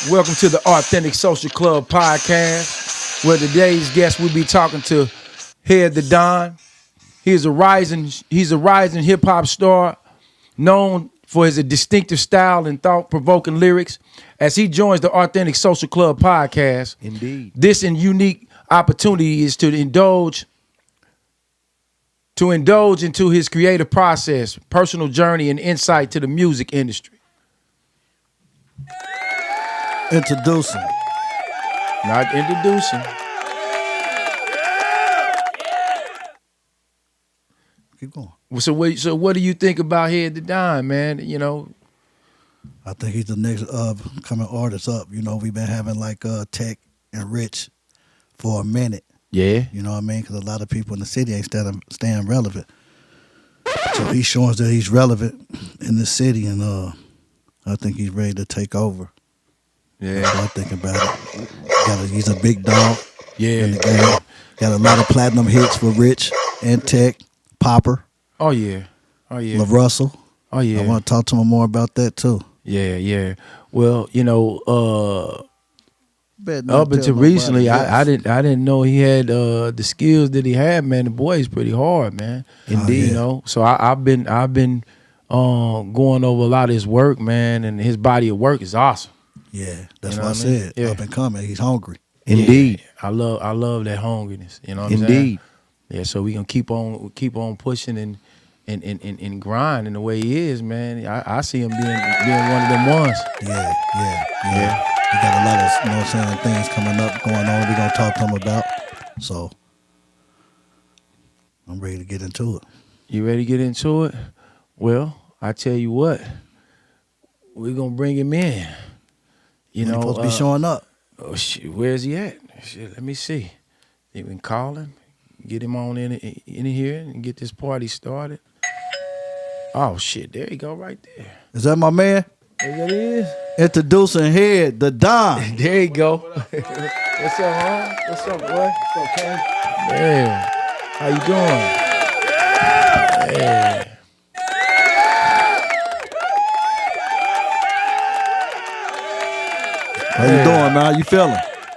Welcome to the Authentic Social Club podcast, where today's guest will be talking to Harrah the Don. He's a rising hip hop star, known for his distinctive style and thought-provoking lyrics. As he joins the Authentic Social Club podcast, Indeed, this and unique opportunity is to indulge into his creative process, personal journey, and insight to the music industry. introducing. Not introducing. Keep going. So what do you think about Harrah the Don, man? You know, I think he's the next coming artist up. You know, we've been having like Tech and Rich for a minute. yeah, You know what I mean? Because a lot of people in the city ain't staying relevant. So he's showing us that he's relevant in this city, and I think he's ready to take over. yeah, That's what I think about it. He's a big dog yeah. in the game. Got a lot of platinum hits for Rich and Tech, Popper, Oh yeah, oh yeah, LaRussell. oh yeah. I want to talk to him more about that too. Yeah, yeah. Well, you know, Better not up until tell nobody recently, I else. didn't know he had the skills that he had. Man, the boy is pretty hard, man. Indeed. You know. So I've been going over a lot of his work, man, and his body of work is awesome. Yeah, that's You know what I what I mean? said. Yeah. Up and coming, he's hungry. Indeed, I love that hungriness. You know what I'm saying? Indeed. Yeah. So we gonna keep on pushing and grinding the way he is, man. I see him being one of them ones. Yeah. He got a lot of, you know what I'm saying, things coming up, going on. We're going to talk to him about. So, I'm ready to get into it. You ready to get into it? Well, I tell you what, we're gonna bring him in. You When he know, supposed to be showing up. oh, shit, where's he at? Shit, let me see. You can call him, get him on in here, and get this party started. Oh shit, there you go, right there. Is that my man? There that is. Introducing Harrah the Don. There you go. What's up, hon? What's up, boy? What's up, Ken? Yeah. How you doing? Yeah. How you doing, man? How you feeling?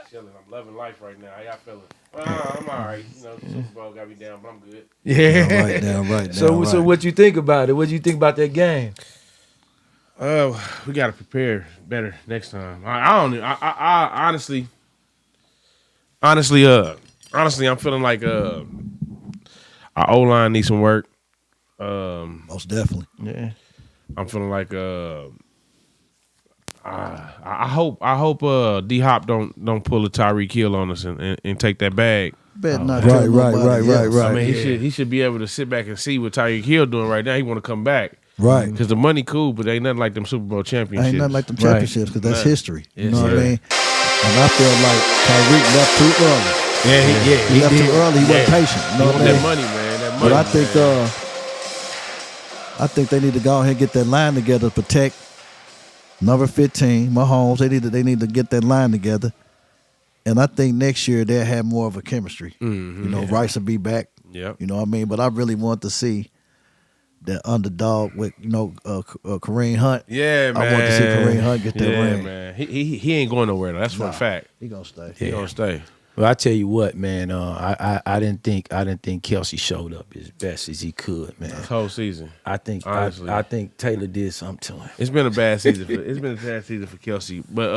Chilling. I'm loving life right now. How y'all feeling? I'm all right. You know, Super Bowl got me down, but I'm good. Yeah. Damn right. So what you think about it? What do you think about that game? We gotta prepare better next time. I honestly, I'm feeling like our O line needs some work. Most definitely. Yeah. I'm feeling like I hope D Hop don't pull a Tyreek Hill on us and take that bag. Better not tell nobody else. I mean, he should be able to sit back and see what Tyreek Hill doing right now. He want to come back. Right. Because the money cool, but ain't nothing like them Super Bowl championships. Ain't nothing like them championships because that's Nothing. history. You Yes, know what I sir. mean? And I feel like Tyreek left too early. Yeah, He left too early. He wasn't patient. You know He what want I that mean? money, man. That money. But I think they need to go ahead and get that line together to protect number 15, Mahomes. They need to get that line together. And I think next year they'll have more of a chemistry. Mhm. You know, Rice will be back. Yep. You know what I mean? But I really want to see that underdog with, Kareem Hunt. Yeah, man. I want to see Kareem Hunt get that ring. man. He ain't going nowhere. Though. That's for a fact. He gonna stay. He gonna stay. Well, I tell you what, man. I didn't think Kelsey showed up as best as he could, man. This whole season. I think Honestly. I think Taylor did something to him. It's been a bad season. For Kelsey. But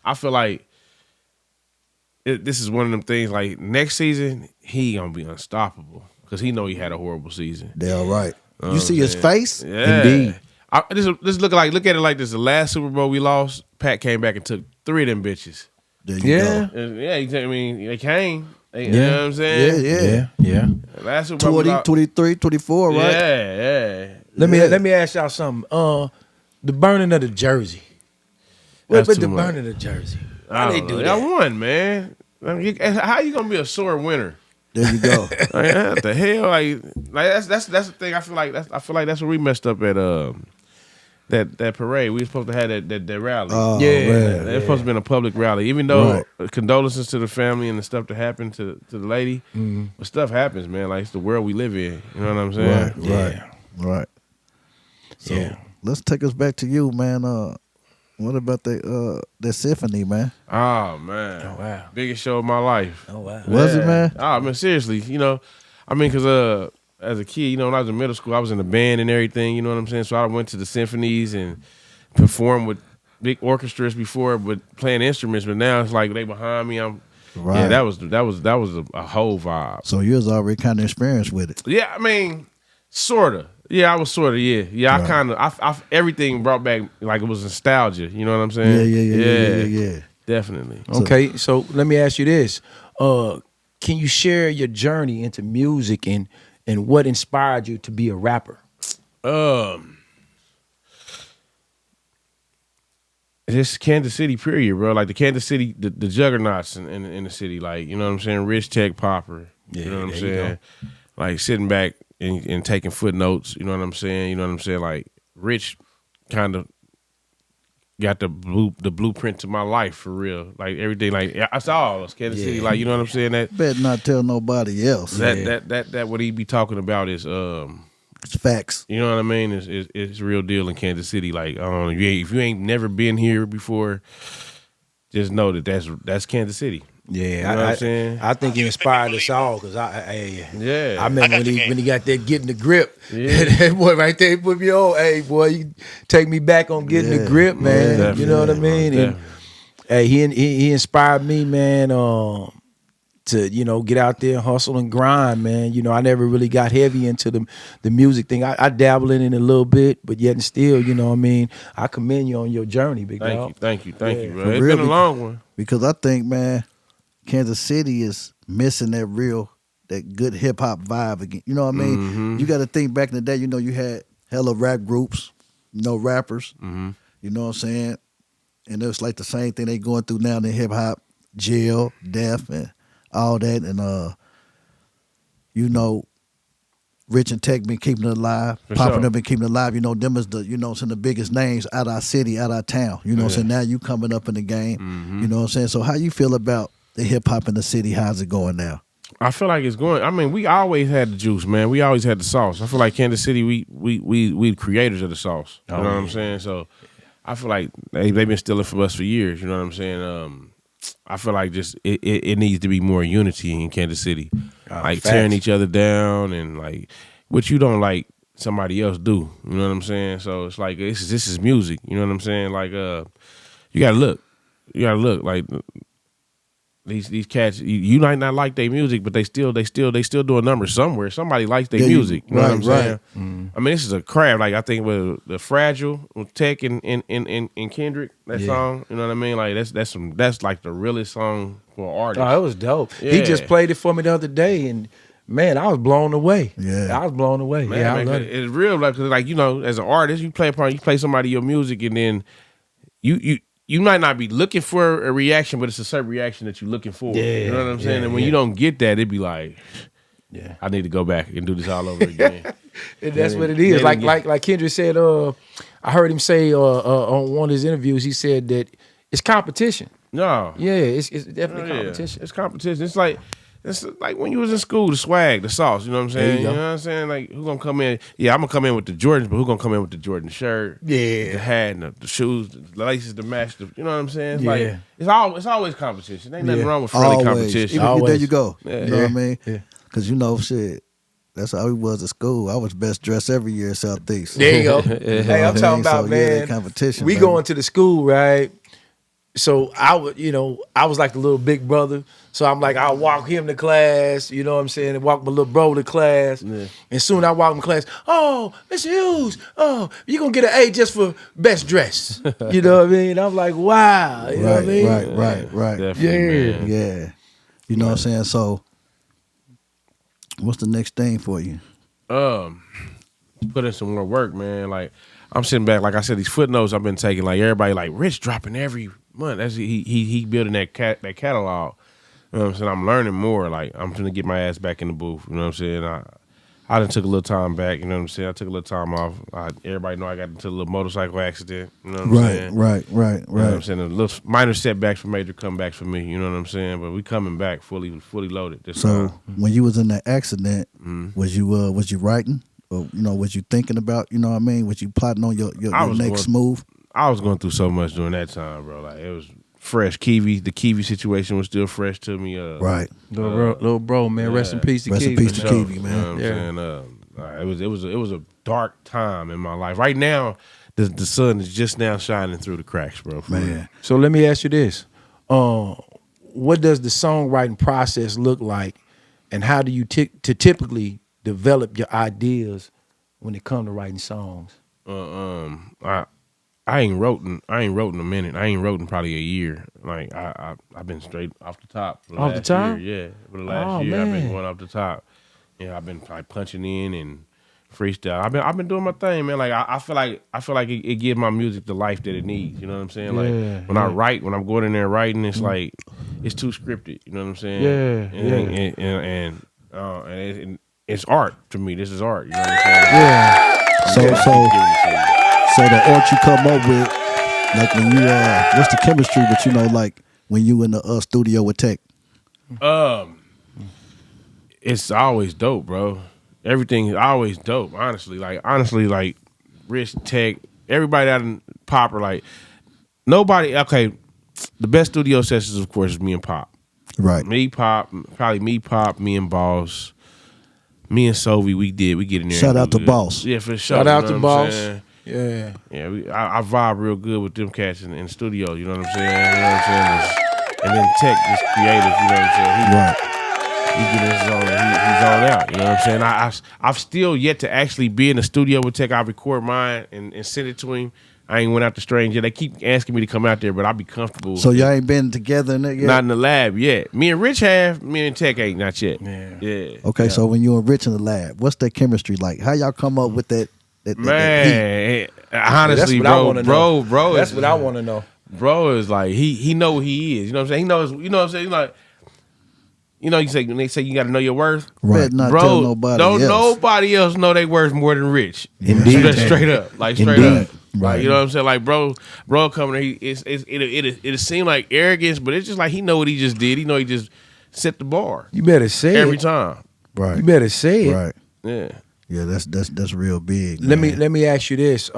I feel like this is one of them things. Like next season, he gonna be unstoppable because he know he had a horrible season. They're right. You see his face? Yeah. Indeed. This look at it like this. The last Super Bowl we lost, Pat came back and took 3 of them bitches. There you Yeah. go. I mean, they came. You Yeah. know what I'm saying? Yeah. Last Super Bowl we 20, lost. 23, 24, right? Yeah. Let me ask y'all something. The burning of the jersey. What That's about too the much. burning of the jersey? I Why they don't do know. that? Y'all won, man. I mean, how you gonna be a sore winner? There you go. Like, what the hell? Like that's the thing. I feel like that's where we messed up at that parade. We were supposed to have that rally. Oh, Yeah. man. It's supposed to be a public rally, even though Right. condolences to the family and the stuff that happened to the lady. But stuff happens, man. Like it's the world we live in. You know what I'm saying? Right. Right. So Yeah. let's take us back to you, man. What about that symphony, man? Oh man, Oh, wow. biggest show of my life. Oh wow. Was it, man? Oh man, seriously, I mean, cause as a kid, when I was in middle school, I was in a band and everything. You know what I'm saying? So I went to the symphonies and performed with big orchestras before, but playing instruments. But now it's like they behind me. Right. Yeah, that was a whole vibe. So you was already kind of experienced with it. Yeah, I mean, sorta. Yeah, I was sorta. Yeah. Right. I kind of, I everything brought back like it was nostalgia. You know what I'm saying? Yeah. Definitely. Okay, so let me ask you this: can you share your journey into music and what inspired you to be a rapper? Just Kansas City, period, bro. Like the Kansas City, the juggernauts in the city, like, you know what I'm saying? Rich Tech Popper. You know what I'm there you saying? Like sitting back and taking footnotes, you know what I'm saying? You know what I'm saying? Like Rich kind of got the blueprint to my life for real. Like everything, like I saw us Kansas City, like, you know what I'm saying? That Better not tell nobody else. that what he be talking about is It's facts. you know what I mean? It's real deal in Kansas City. Like, if you ain't never been here before, just know that's Kansas City. Yeah, You know what I'm saying? I think he inspired us all because Yeah. I remember when he got that getting the grip. Yeah. That boy right there put me on. Hey boy, you take me back on getting the grip, man. Yeah, You know what I mean? And hey, he inspired me, man. To get out there and hustle and grind, man. I never really got heavy into the music thing. I dabble in it a little bit, but yet and still, I commend you on your journey, big dog. Thank you, bro. For It's real, been a long one. Because I think, man, Kansas City is missing that good hip hop vibe again. You know what I mean? Mm-hmm. You got to think back in the day. You had hella rap groups, rappers. Mm-hmm. You know what I'm saying? And it's like the same thing they going through now in hip hop, jail, death, and all that. And Rich and Tech been keeping it alive. For Popping sure. up and keeping it alive. Them is some of the biggest names out our city, out our town. You know what I'm saying? Now you coming up in the game. Mm-hmm. You know what I'm saying? So how you feel about the hip hop in the city? How's it going now? I feel like it's going. I mean, we always had the juice, man. We always had the sauce. I feel like Kansas City, we the creators of the sauce. You know what I'm saying? So I feel like they've been stealing from us for years. You know what I'm saying? I feel like just it needs to be more unity in Kansas City, like facts. tearing each other down and like what you don't like somebody else do. You know what I'm saying? So it's like this is music. You know what I'm saying? Like you gotta look like. These cats, you might not like their music, but they still doing numbers somewhere. Somebody likes their music. You know what I'm saying? Mm-hmm. I mean, this is a craft. Like I think with the Fragile, with Tech and Kendrick, that song. You know what I mean? Like that's like the realest song for an artist. Oh, it was dope. Yeah. He just played it for me the other day, and man, I was blown away. Yeah. I was blown away. Man, I man, love it. it's real. Like as an artist, you play somebody your music, and then you might not be looking for a reaction, but it's a certain reaction that you're looking for. You know what I'm saying? And when you don't get that, it'd be like, I need to go back and do this all over again. And that's what it is. Like Kendrick said, I heard him say on one of his interviews, he said that it's competition. No. Yeah, it's definitely competition. It's competition. It's like when you was in school, the swag, the sauce, you know what I'm saying? You know what I'm saying? Like, who gonna come in? Yeah, I'm gonna come in with the Jordans, but who gonna come in with the Jordan shirt? Yeah. The hat and the shoes, the laces to match the, you know what I'm saying? It's Yeah. like, it's always competition. Ain't nothing wrong with friendly Always. competition. Even Always. there you go. Yeah. You know what I mean? Yeah. Because, shit, that's how we was at school. I was best dressed every year in Southeast. There you go. You know Hey, what I'm I talking mean? about, So, man. yeah, that competition. We man. going to the school, right? So I would, I was like the little big brother. So I'm like, I'll walk him to class, you know what I'm saying, and walk my little bro to class. Yeah. And soon I walk him to class, oh, Mr. Hughes, oh, you're going to get an A just for best dress. You know what I mean? I'm like, wow. You know what I mean? Right. Definitely, man. Yeah. You know what I'm saying? So, what's the next thing for you? Put in some more work, man. Like, I'm sitting back, like I said, these footnotes I've been taking, like everybody like Rich dropping every month. That's he building that catalog. You know what I'm saying? I'm learning more. Like, I'm trying to get my ass back in the booth. You know what I'm saying? I done took a little time back. You know what I'm saying? I took a little time off. Everybody know I got into a little motorcycle accident. You know what I'm saying? Right. You know what I'm saying? A little minor setbacks for major comebacks for me. You know what I'm saying? But we coming back fully loaded this So, time. when you was in that accident, was you writing? Or, was you thinking about, you know what I mean? Was you plotting on your next move? I was going through so much during that time, bro. Like it was fresh. The Kiwi situation was still fresh to me. Right. Little bro, man. Rest in peace to Rest in Kiwi. peace to Kiwi, man. You know what I'm saying? It was a dark time in my life. Right now, the sun is just now shining through the cracks, bro. Man. So let me ask you this: what does the songwriting process look like, and how do you typically develop your ideas when it comes to writing songs? I ain't wrote in a minute. I ain't wrote in probably a year. Like I've been straight off the top. For the Off the last top? Year. Yeah, for the last year I've been going off the top. Yeah, I've been like punching in and freestyle. I've been doing my thing, man. Like I feel like it gives my music the life that it needs. You know what I'm saying? Like when I write, when I'm going in there writing, it's like it's too scripted. You know what I'm saying? And it's art to me. This is art. You know what I'm saying? Yeah. So the art you come up with, like when you what's the chemistry? But you know, like when you in the studio with Tech. It's always dope, bro. Everything is always dope. Honestly, like Rich, Tech, everybody out in Pop are like nobody. Okay, the best studio sessions, of course, is me and Pop. Right. Me, Pop, me and Boss, me and Sovie. We get in there. Shout out to Boss. Yeah, for sure. Shout out you to know what I'm Boss. saying? Yeah. Yeah, I vibe real good with them cats in the studio. You know what I'm saying? You know what I'm saying? And then Tech is creative. You know what I'm saying? Right. He get his own. He's on out. You know what I'm saying? I've still yet to actually be in the studio with Tech. I record mine and send it to him. I ain't went out to Strange yet. They keep asking me to come out there, but I'll be comfortable. So y'all ain't been together in it yet? Not in the lab yet. Me and Rich have. Me and Tech ain't not yet. Yeah. Okay, so when you and Rich in the lab, what's that chemistry like? How y'all come up with that Man, honestly, That's what I wanna know. bro, That's what I want to know. Bro is like he know what he is. You know what I'm saying? He knows. You know what I'm saying? Like, you know, you say when they say you got to know your worth. Right. Not Bro, tell nobody don't else. nobody else know they worth more than Rich. Indeed. Straight up, like straight Indeed. up. Right. Like, you know what I'm saying? Like, bro coming there, it seem like arrogance, but it's just like he know what he just did. He know he just set the bar You better say every it. time. Right. You better say it. Right. Yeah. Yeah, that's real big. Let man. me ask you this.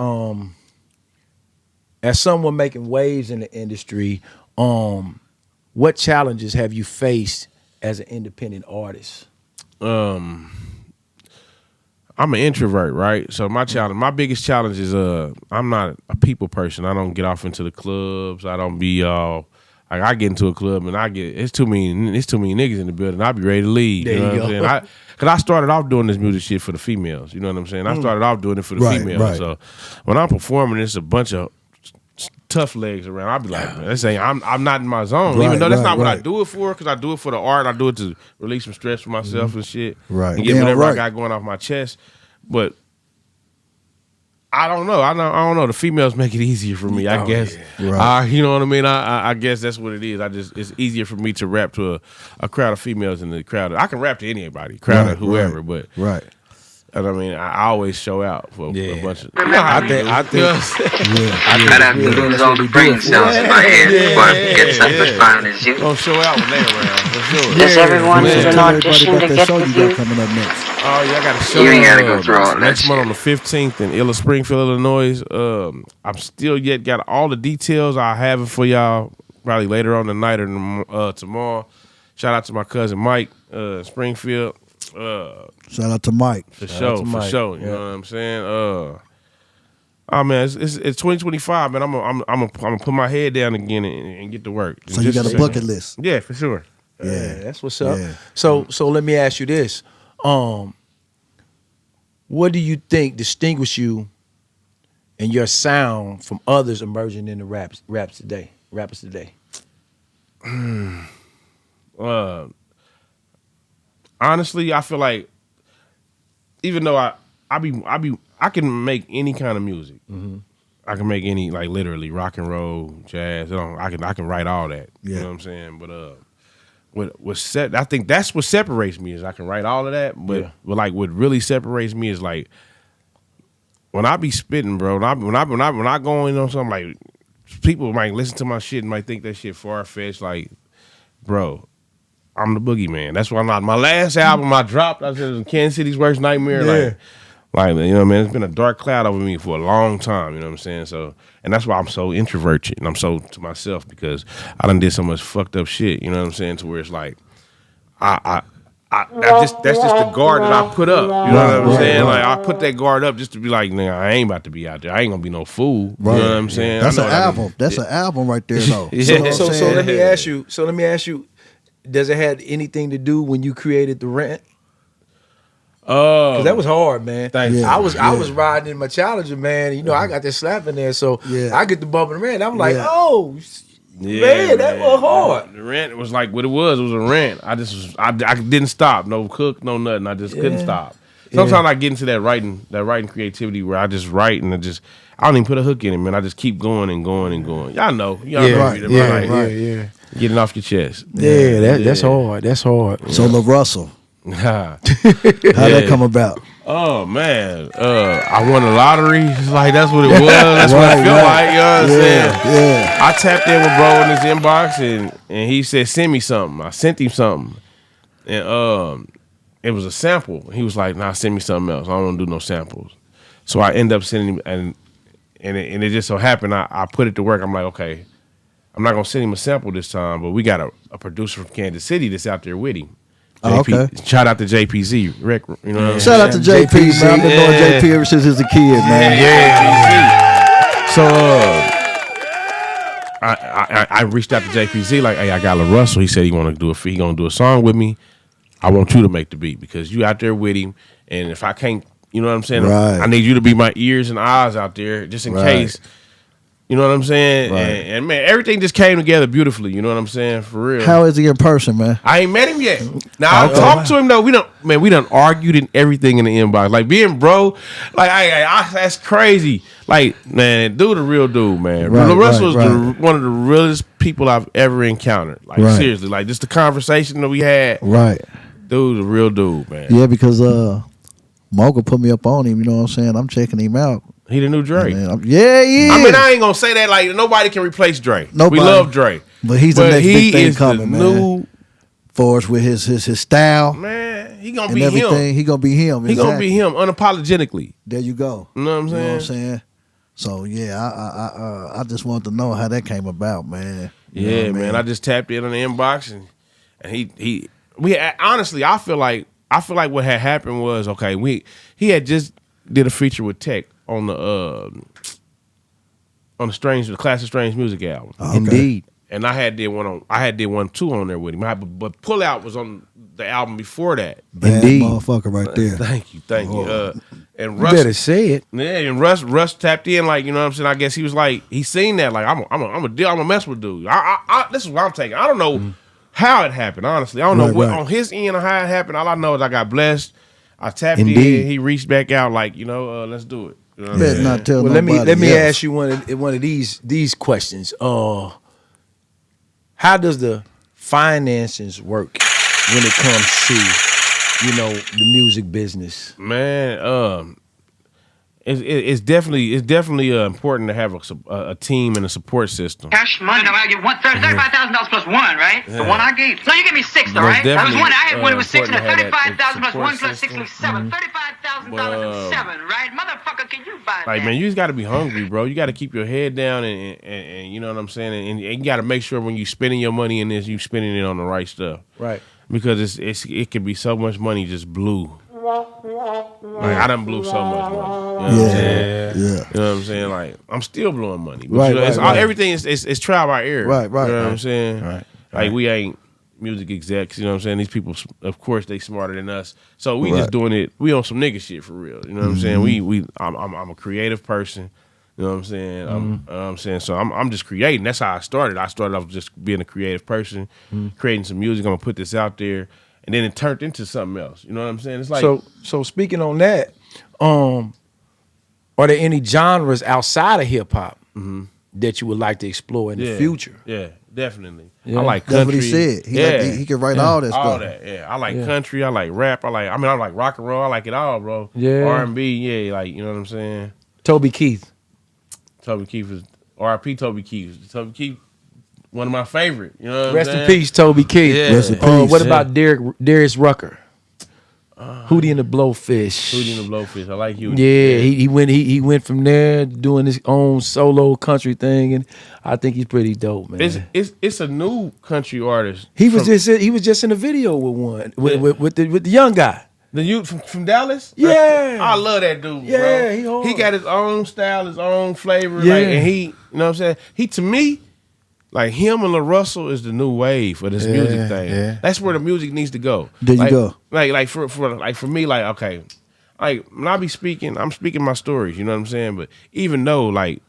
As someone making waves in the industry, what challenges have you faced as an independent artist? I'm an introvert, right? So my biggest challenge is I'm not a people person. I don't get off into the clubs. I don't be all like I get into a club and it's too many niggas in the building. I'll be ready to leave. There you know you what I'm go. saying? Cause I started off doing this music shit for the females. You know what I'm saying? I started off doing it for the Right, females. right. So when I'm performing, it's a bunch of tough legs around. I'll be like, man, I'm not in my zone. Right, Even though that's not what I right. do it for, because I do it for the art. I do it to release some stress for myself and shit. Right. And get Damn whatever right. I got going off my chest. But I don't know. I don't know. The females make it easier for me, I guess. Yeah. Right. You know what I mean? I guess that's what it is. It's easier for me to rap to a crowd of females than the crowd. I can rap to anybody, crowd of whoever, but Right. and I mean, I always show out for a bunch of. I think I'd have to lose all the brain cells in my head before I get such as violent as you. Don't show out when they around, for sure. Does everyone So need an tell everybody audition about to that get show with you got you? coming up next. Oh, yeah, I got a show. You ain't gotta go through all that next month shit. on the 15th in Springfield, Illinois. I'm still yet got all the details. I'll have it for y'all probably later on tonight or tomorrow. Shout out to my cousin Mike, Springfield. Shout out to Mike. For Shout out sure, to for Mike. sure. You know what I'm saying? Oh man, it's 2025, man. I'm gonna put my head down again and get to work. So you got a bucket list. Yeah, for sure. Yeah, that's what's up. Yeah. So let me ask you this. What do you think distinguish you and your sound from others emerging in the rappers today? Honestly, I feel like even though I can make any kind of music. Mm-hmm. I can make any, like, literally rock and roll, jazz. I can write all that. Yeah. You know what I'm saying? But I think that's what separates me is I can write all of that. But like what really separates me is like when I be spitting, bro. When I go in on something, like people might listen to my shit and might think that shit far fetched. Like, bro, I'm the boogeyman. That's why my last album I dropped, I said it was Kansas City's Worst Nightmare. Yeah. Like, you know, man, it's been a dark cloud over me for a long time. You know what I'm saying? So, and that's why I'm so introverted and I'm so to myself because I done did so much fucked up shit. You know what I'm saying? To where it's like, that's just the guard that I put up. You know what I'm saying? Like I put that guard up just to be like, nigga, I ain't about to be out there. I ain't gonna be no fool. Right. You know what I'm saying? That's an album. That's an album right there, though. Yeah. So let me ask you. So let me ask you. Does it have anything to do when you created the Rent? Cause that was hard, man. Thanks. I was riding in my Challenger, man. You know, I got that slap in there, so I get the bump in the Rent. I'm like, oh. Yeah, man, that was hard. The Rent was like what it was. It was a rent. I didn't stop. No cook, no nothing. I just couldn't stop. Sometimes I get into that writing creativity where I just write and I don't even put a hook in it, man. I just keep going and going and going. Y'all know. Right. Getting off your chest. Yeah, that's hard. That's hard. So the Russell, how that come about? Oh man, I won the lottery. It's like that's what it was. That's what it felt like. You know what I'm saying? Yeah. I tapped in with bro in his inbox and he said, "Send me something." I sent him something, and it was a sample. He was like, "Nah, send me something else. I don't want to do no samples." So I end up sending him, and it just so happened I put it to work. I'm like, okay, I'm not gonna send him a sample this time, but we got a producer from Kansas City that's out there with him. Okay. Shout out to JPZ. Rick, you know what I'm Shout out to JP, man. I've been knowing JP ever since he was a kid, man. Yeah. So I reached out to JPZ like, hey, I got LaRussell. He said he gonna do a song with me. I want you to make the beat because you out there with him, and if I can't, you know what I'm saying? Right. I need you to be my ears and eyes out there just in case. You know what I'm saying? Right. And man, everything just came together beautifully. You know what I'm saying? For real. How is he in person, man? I ain't met him yet. Now I talked to him though. We done argued and everything in the inbox. Like being bro, like I that's crazy. Like man, dude, the real dude, man. Right, Russell right, was one of the realest people I've ever encountered. Like seriously, like just the conversation that we had. Right. Dude, the real dude, man. Yeah, because Mogul put me up on him. You know what I'm saying? I'm checking him out. He the new Dre. Yeah. I mean, I ain't gonna say that like nobody can replace Dre. Nobody. We love Dre, but he's the next big thing is coming, the man. new For us with his style, man. He gonna and be everything. him. He gonna be him. He gonna be him unapologetically. There you go. You know what I'm saying? You know what I'm saying? So yeah, I just wanted to know how that came about, man. You know what I mean? Man. I just tapped in on the inbox and we honestly I feel like what had happened was he had just did a feature with Tech on the Classic Strange Music album. Okay. Indeed. And I did one too on there with him. But Pull Out was on the album before that. Bad Indeed. motherfucker right there. Thank you. And You Russ better say it. Yeah, and Russ tapped in like, you know what I'm saying? I guess he was like, he seen that like I'm a mess with dude. This is what I'm taking. I don't know how it happened, honestly. I don't know what on his end or how it happened. All I know is I got blessed. I tapped in. He reached back out like, let's do it. You know what I'm saying? Not tell Well, nobody let me else. ask you one of these questions. How does the finances work when it comes to the music business? Man, it's definitely important to have a team and a support system. Cash money. No, I get $35,000 plus one, right? The one I gave. No, you gave me six, though, Most right? That was definitely, one. I had one. It was six, and important to have that 35,000 plus support one plus six system. was seven. $35,000 and seven, right? Motherfucker, can you buy Like that? man, you just got to be hungry, bro. You got to keep your head down and you know what I'm saying. And you got to make sure when you spending your money in this, you spending it on the right stuff. Right. Because it can be so much money just blew. Like I done blew so much money. You know what I'm saying? Yeah. You know what I'm saying? Like I'm still blowing money. But Right, it's right. everything is trial by error. Right, You know what right. I'm saying? Right. Like we ain't music execs. You know what I'm saying? These people, of course, they smarter than us. So we just doing it. We on some nigga shit for real. You know what I'm saying? I'm a creative person. You know what I'm saying? So I'm just creating. That's how I started. I started off just being a creative person, creating some music. I'm gonna put this out there, and then it turned into something else. You know what I'm saying? It's like So speaking on that, are there any genres outside of hip hop that you would like to explore in the future? Yeah, definitely. Yeah. I like That's country. what he said. He can write all that All stuff. that. Yeah, I like country. I like rap. I like rock and roll. I like it all, bro. Yeah. R&B. Yeah, like you know what I'm saying. Toby Keith. Toby Keith is R.I.P. Toby Keith. Toby Keith, one of my favorite. You know what Rest I'm in saying? peace, Toby Keith. Yeah. Rest in peace. What about Darius Rucker? Hootie and the Blowfish. Hootie and the Blowfish. I like you. Yeah, he went from there doing his own solo country thing, and I think he's pretty dope, man. It's a new country artist. He was just in a video with one with the young guy. The youth from Dallas? Yeah. I love that dude, Yeah, bro. he He got his own style, his own flavor. Yeah. Like, and he, you know what I'm saying? He, to me, like him and LaRussell is the new wave for this music thing. Yeah. That's where the music needs to go. There you go. Like for me, like, okay. Like when I be speaking, I'm speaking my stories, you know what I'm saying? But even though like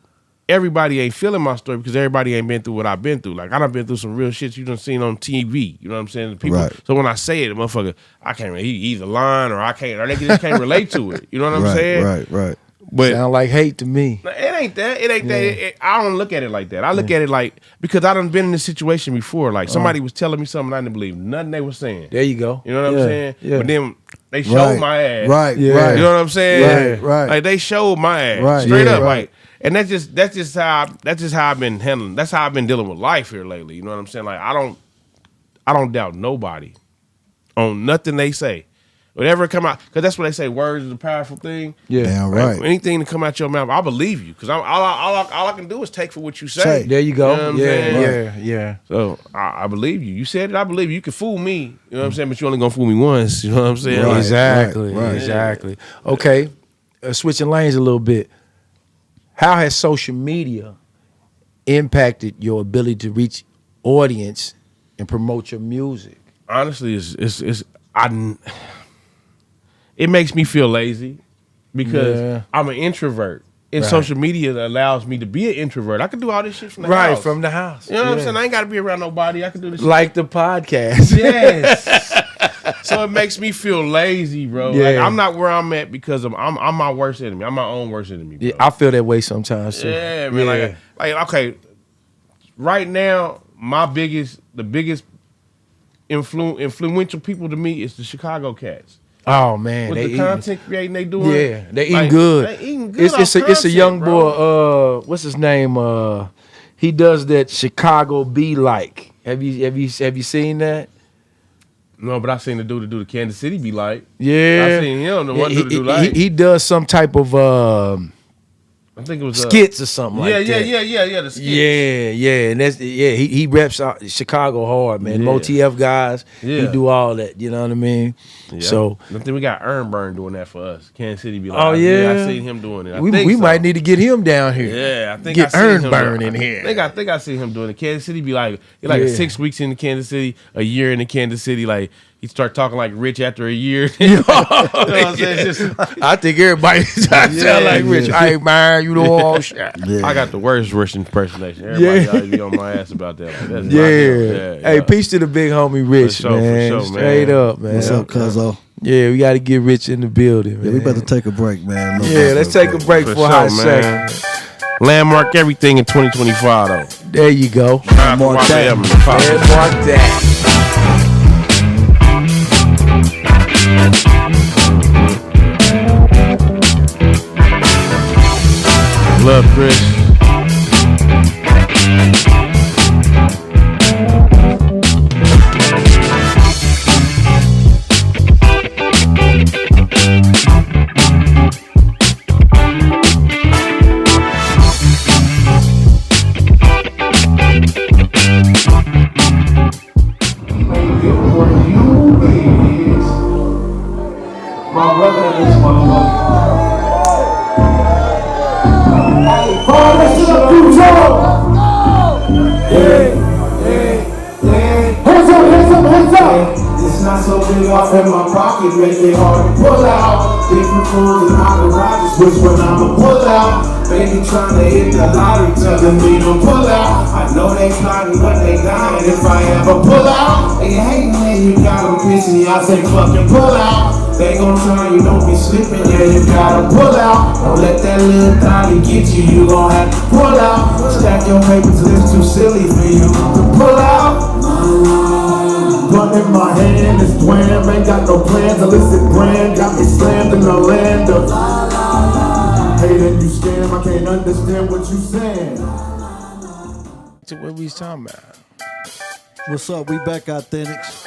everybody ain't feeling my story because everybody ain't been through what I've been through. Like I done been through some real shit you done seen on TV. You know what I'm saying? People. Right. So when I say it, motherfucker, I can't. He either lying or I can't. Or they just can't relate to it. You know what I'm saying? Right. But Sound like hate to me. it ain't that. It ain't that. I don't look at it like that. I look at it like because I done been in this situation before. Like somebody was telling me something I didn't believe nothing they was saying. There you go. You know what I'm saying? Yeah. But then they showed my ass. Right. Yeah. Right. You know what I'm saying? Right. Like they showed my ass Right. straight Yeah. up. Right. Like, and that's just how I've been handling. That's how I've been dealing with life here lately. You know what I'm saying? Like I don't doubt nobody on nothing they say. Whatever come out, because that's what they say. Words is a powerful thing. Yeah. Damn Like, right. anything to come out your mouth, I believe you. Because all I can do is take for what you say. There you go. You know what I'm saying? Yeah. So I believe you. You said it. I believe you. You can fool me. You know what I'm saying? But you only gonna fool me once. You know what I'm saying? Right. Like, Exactly. right. Exactly. Okay. Switching lanes a little bit. How has social media impacted your ability to reach audience and promote your music? honestly, it makes me feel lazy because I'm an introvert. And social media allows me to be an introvert. I can do all this shit from the house. Right, from the house. You know what I'm saying? I ain't got to be around nobody. I can do this shit. Like the podcast. Yes. So it makes me feel lazy, bro. Yeah. Like, I'm not where I'm at because I'm my worst enemy. I'm my own worst enemy, bro. Yeah, I feel that way sometimes too. Yeah, man. Like okay, right now, the biggest influential people to me is the Chicago cats. Oh man, With they the eating, content creating they doing. yeah, they eating like, good. They eating good. It's a content, young bro. boy. What's his name? He does that Chicago Be Like. Have you seen that? No, but I seen the dude to do the Kansas City Be Like. Yeah, I seen him. The one dude to do like. he does some type of I think it was skits or something like that. Yeah. The skits. Yeah, and that's he reps Chicago hard, man. Yeah. MoTF guys, he Yeah. do all that. You know what I mean? Yeah. So I think we got Burn doing that for us. Kansas City Be Like. Oh, yeah? I seen him doing it. we might need to get him down here. Yeah, I think Get I seen him Burn doing- in here. I think I see him doing it. Kansas City Be Like, he like Yeah. 6 weeks in Kansas City, a year in Kansas City. Like he start talking like Rich after a year. You know what I'm saying? It's just like- I think everybody sound like Rich. Hey man, you know all shit. I got the worst Rich impersonation. Everybody always be on my ass about that. Like, that's not him. Hey, peace to the big homie Rich, For sure, man. for sure, man. Straight up, man. What's up, Cuzzo? Yeah, we got to get Rich in the building, man. Yeah, we better take a break, man. Yeah, let's take a break for a hot second. Landmark everything in 2025 though. There you go. Landmark that. Landmark that. Love Chris. My brother is my love. Oh, let's up, Voo Hands up. It's not so big off in my pocket, make it hard to pull out. Different fools in my garages, which one I'ma pull out. Baby trying to hit the lottery, telling me to pull out. I know they plotting, but they dying if I ever pull out. They hating and you got them pissing, I say fucking pull out. They gon' try, you don't be slipping, yeah, you gotta pull out. Don't let that little thotty get you, you gon' have to pull out. Stack your papers, it's too silly for you to pull out. Gun in my hand, it's Dwam, ain't got no plans, illicit brand, got me slammed in the land of hating you scam, I can't understand what you saying. What we was talking about? What's up? We back, Authentics.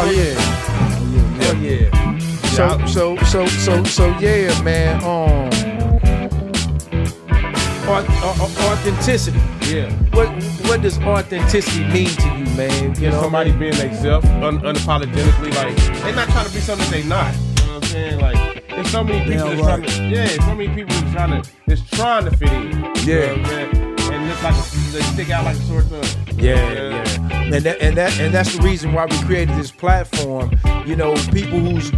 Oh yeah. Oh yeah. So yeah, man. Authenticity. Yeah. What does authenticity mean to you, man? You know, somebody being themselves unapologetically, like they not trying to be something they not. You know what I'm saying? Like there's so many people that's trying to, so many people that's trying to fit in. You know what I'm saying? And look like they stick out like a sore thumb. Yeah. And that's the reason why we created this platform. You know, people who's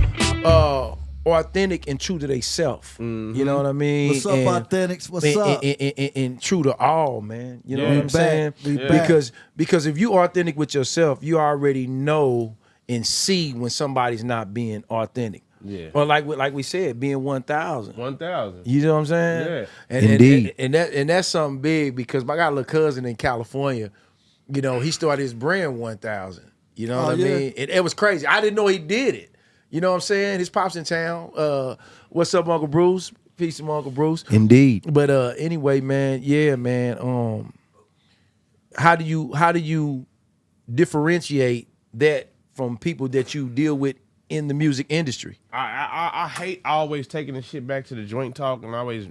authentic and true to themselves. Mm-hmm. You know what I mean? What's up, authentics? What's up? And true to all, man. You know what I'm saying? Because if you authentic with yourself, you already know and see when somebody's not being authentic. Yeah. Or like we said, being 1,000. 1,000. You know what I'm saying? Yeah. And, indeed. And that's something big because I got a little cousin in California. You know, he started his brand 1,000. You know what I mean? It was crazy. I didn't know he did it. You know what I'm saying? His pop's in town. What's up, Uncle Bruce? Peace to Uncle Bruce. Indeed. But anyway, man, yeah, man. How do you differentiate that from people that you deal with in the music industry? I hate always taking the shit back to the joint talk and always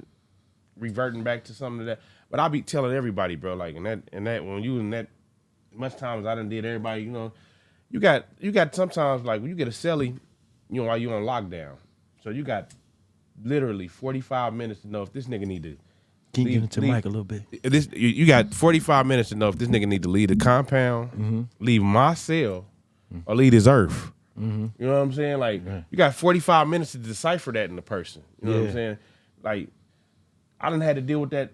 reverting back to something of that. But I be telling everybody, bro, like and that when you in that much times I done did everybody, you know, you got sometimes like when you get a celly, you know, while you on lockdown. So you got literally 45 minutes to know if this nigga need to. Can you get into the mic a little bit? You got 45 minutes to know if this nigga need to leave the compound, leave my cell, or leave his earth. Mm-hmm. You know what I'm saying? Like you got 45 minutes to decipher that in the person. You know what I'm saying? Like I done had to deal with that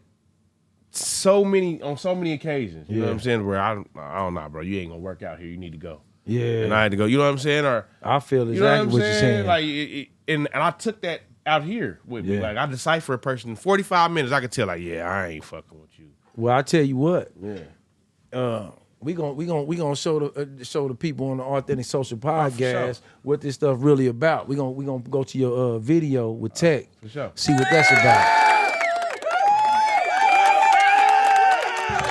on so many occasions. You know what I'm saying? Where I don't know, bro. You ain't gonna work out here. You need to go. Yeah. And I had to go. You know what I'm saying? Or I feel exactly you know what you're saying. Like, and I took that out here with me. Like I decipher a person in 45 minutes. I could tell, like, yeah, I ain't fucking with you. Well, I tell you what. Yeah. We gonna show the people on the Authentic Social Podcast what this stuff really about. We gonna go to your video with Tech. For sure. See what that's about.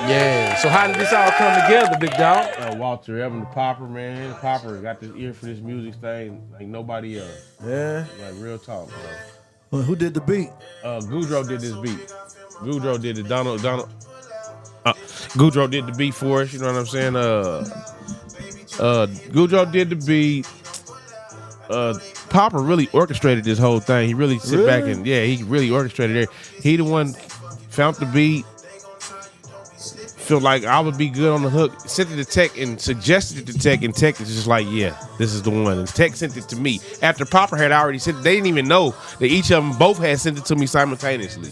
Yeah. So how did this all come together, big dog? Walter Evan, the Popper, man. Popper got this ear for this music thing like nobody else. Yeah. Like real talk, bro. Well, who did the beat? Goudreau did this beat. Goudreau did it. Donald. Goudreau did the beat for us. You know what I'm saying? Goudreau did the beat. Popper really orchestrated this whole thing. He really sit back and he really orchestrated it. He the one found the beat. Felt like I would be good on the hook. Sent it to Tech and suggested it to Tech, and Tech is just like, yeah, this is the one. And Tech sent it to me after Popper had already sent it. They didn't even know that each of them both had sent it to me simultaneously.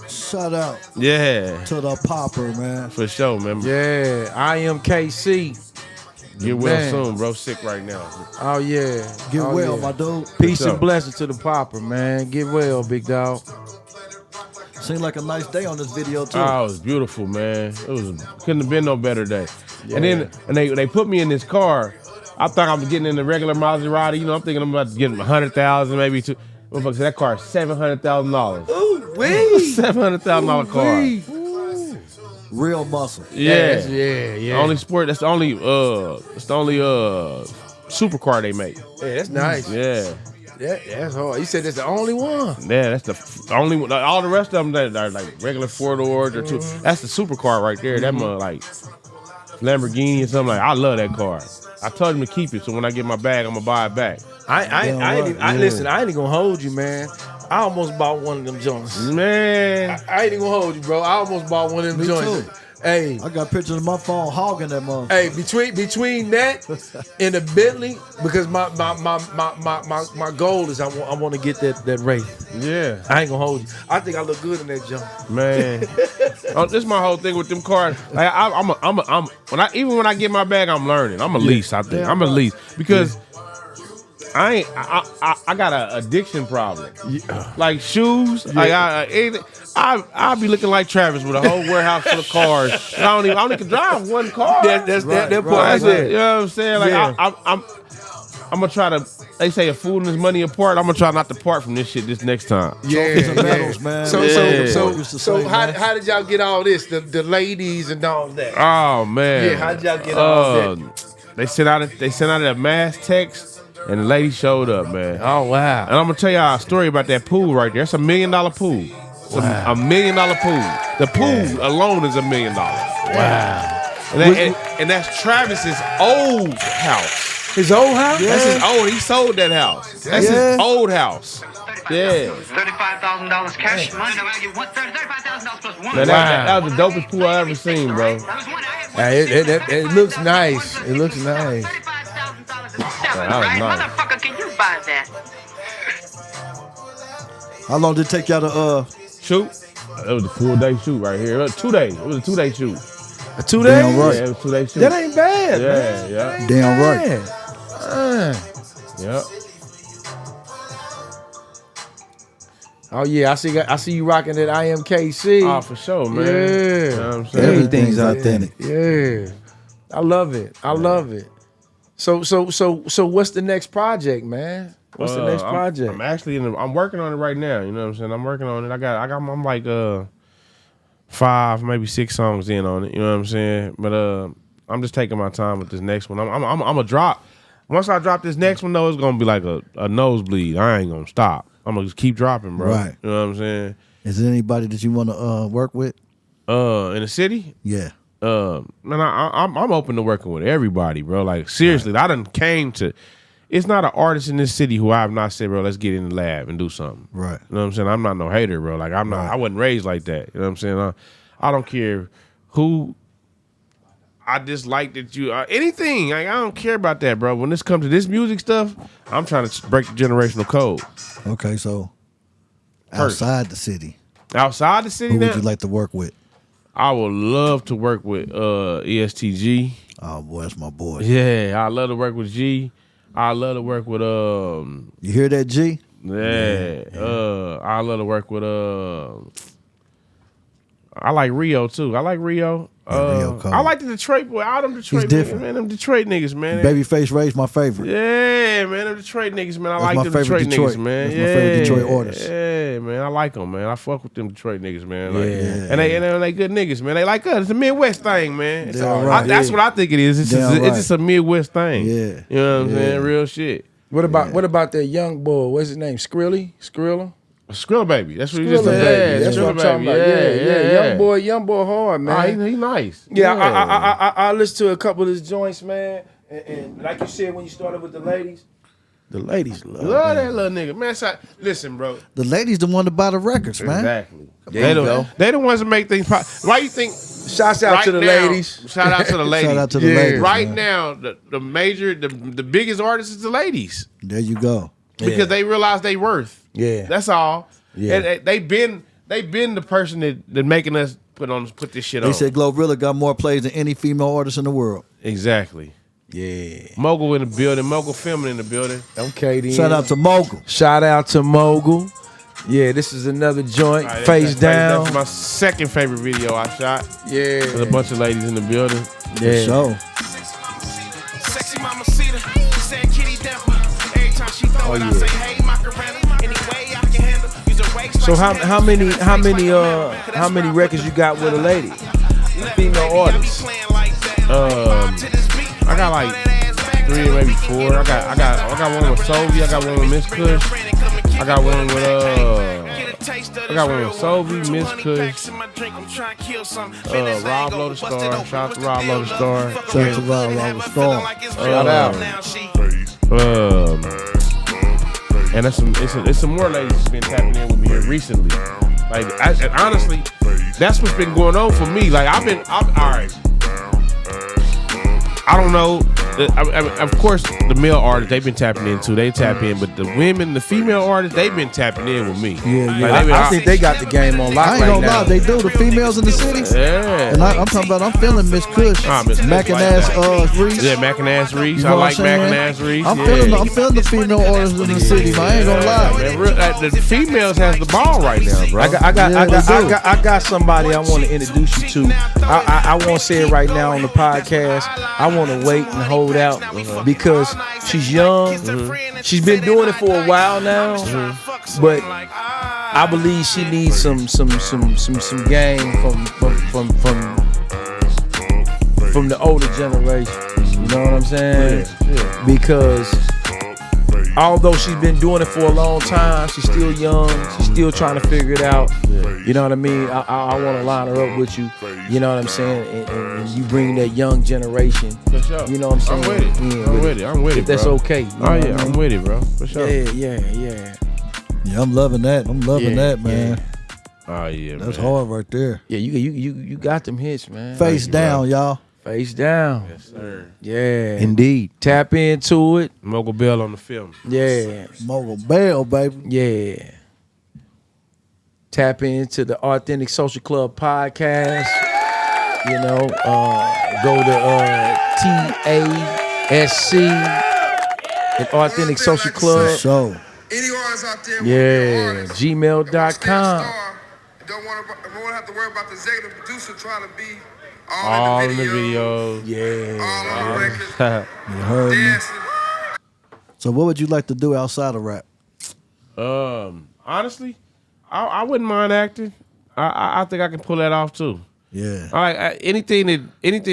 Shout out. Yeah. To the Popper, man. For sure, man. Yeah. I am KC. Get well soon, bro. Sick right now. Oh yeah. Get well, my dude. Peace and blessings to the Popper, man. Get well, big dog. Seemed like a nice day on this video too. Oh, it was beautiful, man. Couldn't have been no better day. Yeah. And then they put me in this car. I thought I was getting in the regular Maserati. You know, I'm thinking I'm about to get 100,000, maybe two. Motherfucker said that car is $700,000. Ooh, wee. $700,000 car. Real muscle. Yeah. Only sport. That's the only supercar they make. Yeah, that's nice. Yeah. That's hard. You said that's the only one. Yeah, that's the only one. All the rest of them that are like regular 4-doors or two. That's the supercar right there. That like Lamborghini or something. Like I love that car. I told him to keep it, so when I get my bag, I'm gonna buy it back. Listen, I ain't gonna hold you, man. I almost bought one of them joints. Man, I ain't gonna hold you, bro. I almost bought one of them joints. Too. Hey, I got pictures of my phone hogging that motherfucker. Hey, between that and the Bentley, because my goal is I want to get that Wraith. Yeah, I ain't gonna hold you. I think I look good in that jump. Man, this is my whole thing with them cars. Like when I get my bag, I'm learning. I'm a lease. I think I'm a lease because. I got an addiction problem. Like shoes. Like I be looking like Travis with a whole warehouse full of cars. I only can drive one car. That part. You know what I'm saying? Like I'm gonna try to. They say a fool and his money apart. I'm gonna try not to part from this shit this next time. Trophies and medals, man. So how did y'all get all this? The ladies and all that. Oh man. Yeah, how did y'all get all that? They sent out a mass text, and the lady showed up, man. Oh wow! And I'm gonna tell y'all a story about that pool right there. It's $1 million pool. It's a $1 million pool. The pool alone is $1 million. Wow! And that's Travis's old house. His old house? Yeah. That's his old. He sold that house. That's his old house. Yeah. $35,000 cash money. $35,000 plus one. Man, that was the dopest pool I ever seen, bro. It looks nice. It looks nice. Right? Motherfucker, can you buy that? How long did it take y'all to shoot? It was a full day shoot right here. It was 2 days. It was a 2-day shoot. A 2 days? Damn right. Yeah, it was 2-day shoot. That ain't bad. Man. Yeah. Damn right. Yep. Oh yeah, I see you rocking that IMKC. Oh, for sure, man. Yeah. You know what I'm saying? Everything's authentic. Yeah. I love it. I love it. So what's the next project, man? What's the next project? I'm actually I'm working on it right now. You know what I'm saying? I'm working on it. I'm like 5, maybe 6 songs in on it. You know what I'm saying? But I'm just taking my time with this next one. I'm gonna drop. Once I drop this next one though, it's gonna be like a nosebleed. I ain't gonna stop. I'm gonna just keep dropping, bro. Right. You know what I'm saying? Is there anybody that you want to work with? In the city? Yeah. Man, I'm open to working with everybody, bro. Like seriously, I done came to. It's not an artist in this city who I have not said, bro, let's get in the lab and do something. Right. You know what I'm saying? I'm not no hater, bro. Like I'm not. I wasn't raised like that. You know what I'm saying? I don't care who. I dislike that you anything. Like, I don't care about that, bro. When this comes to this music stuff, I'm trying to break the generational code. Okay, so outside the city, who would you like to work with? I would love to work with ESTG. Oh boy, that's my boy. Yeah, I love to work with G. I love to work with You hear that, G? Yeah. I love to work with I like Rio too. I like Rio. Rio cold. I like the Detroit boy. All them Detroit He's niggas, different. man. Them Detroit niggas, man. Babyface Ray's my favorite. Yeah, man. Them Detroit niggas, man. I That's like my them favorite Detroit Detroit. niggas, man. That's my favorite Detroit artist. Yeah, man. I like them, man. I fuck with them Detroit niggas, man. Like, Yeah. And they good niggas, man. They like us. It's a Midwest thing, man. Damn right. That's what I think it is. It's just a Midwest thing. Yeah. You know what I'm saying? Real shit. What about that young boy? What's his name? Skrilla? Skrilla baby. That's what he Skrilla just said. baby. That's what I'm talking about. Yeah. Young boy hard, man. He nice. Yeah, I listened to a couple of his joints, man. And like you said when you started with the ladies love that little nigga. Man, listen, bro. The ladies the one to buy the records, man. Exactly. They the ones that make things Why you think Shouts out to the ladies. Shout out to the ladies. Shout out to the ladies. Right man. now, the biggest artists is the ladies. There you go. Because they realize they worth. Yeah. That's all. Yeah. And they been the person that making us put this shit on. They said Glorilla got more plays than any female artist in the world. Exactly. Yeah. Mogul in the building. Mogul filming in the building. Okay, then. Shout out to Mogul. Shout out to Mogul. Yeah, this is another joint. Right, Face down. That's my second favorite video I shot. Yeah. There's a bunch of ladies in the building. Yeah. So. Sexy mama Cedar, she said kitty devil. Every time she throw it, I say, hey, Macarena. Any way I can handle. Use a waist. So how many records you got with a lady? A female artist. I got like 3, maybe 4. I got one with Sovi. I got one with Miss Kush. I got one with Sovi, Miss Kush, Rob Loader Star. Shout out to Rob Loader Star. Shout out to Rob Loader Star. Shout out. And it's some more ladies that's been tapping in with me here recently. Like, and honestly, that's what's been going on for me. Like, I'm all right. I don't know. Of course, the male artists, they've been tapping in too. They tap in, but the women, the female artists, they've been tapping in with me. Yeah. Like, I think they got the game on lock I ain't right gonna now. lie, they do. The females in the city. Yeah. And I'm talking about, I'm feeling Miss Kush. Miss Kush Mac and like Ass that. Reese. Yeah, Mac and Ass Reese. You know I what like I'm Mac saying? and Ass Reese. I'm feeling the female artists in the city, man. I ain't gonna lie. Man, the females has the ball right now, bro. I got somebody I want to introduce you to. I won't say it right now on the podcast. I want to wait and hold out because she's young. She's been doing it for a while now, but I believe she needs some game from the older generation. You You know what I'm saying? Yeah. Because although she's been doing it for a long time, she's still young. She's still trying to figure it out. You know what I mean? I want to line her up with you. You know what I'm saying? And you bring that young generation. For sure. You know what I'm saying? I'm with it. Yeah, I'm with it, if that's bro. okay. You Oh know yeah, what I I'm mean? with it, bro. For sure. Yeah. Yeah, I'm loving that. I'm loving that, man. Oh yeah, That's man. hard right there. Yeah, you got them hits, man. Face down, y'all. Face down. Yes, sir. Yeah. Indeed. Tap into it. Mogul Bell on the film. Yeah. Mogul Bell, baby. Yeah. Tap into the Authentic Social Club podcast. You know, go to TASC and Authentic Social Club. So, Any artists out there? Yeah, gmail.com. Don't want to have to worry about the executive producer trying to be All in the videos. Yeah. all on the records, you heard me. dancing. So, what would you like to do outside of rap? Honestly, I wouldn't mind acting. I think I can pull that off too. Yeah. All right, anything